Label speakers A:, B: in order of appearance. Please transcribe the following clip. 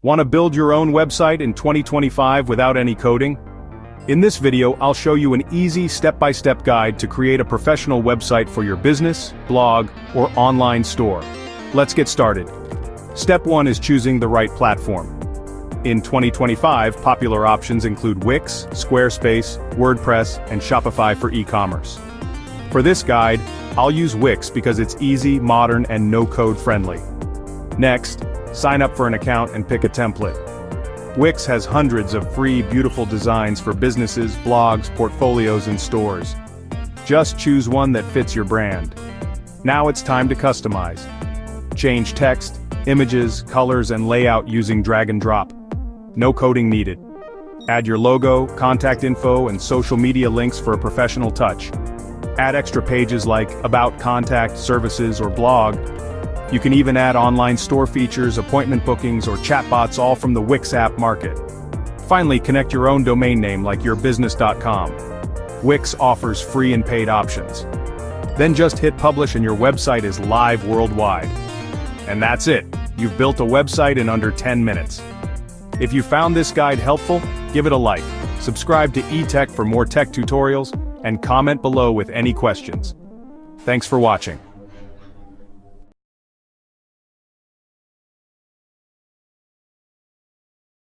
A: Want to build your own website in 2025 without any coding? In this video, I'll show you an easy step-by-step guide to create a professional website for your business, blog, or online store. Let's get started. Step 1 is choosing the right platform. In 2025, popular options include Wix, Squarespace, WordPress, and Shopify for e-commerce. For this guide, I'll use Wix because it's easy, modern, and no-code friendly. Next, sign up for an account and pick a template. Wix has hundreds of free, beautiful designs for businesses, blogs, portfolios, and stores. Just choose one that fits your brand. Now it's time to customize. Change text, images, colors, and layout using drag and drop. No coding needed. Add your logo, contact info, and social media links for a professional touch. Add extra pages like About, Contact, Services, or Blog. You can even add online store features, appointment bookings, or chatbots, all from the Wix app market. Finally, connect your own domain name like yourbusiness.com. Wix offers free and paid options. Then just hit publish and your website is live worldwide. And that's it. You've built a website in under 10 minutes. If you found this guide helpful, give it a like, subscribe to E-TEC for more tech tutorials, and comment below with any questions. Thanks for watching.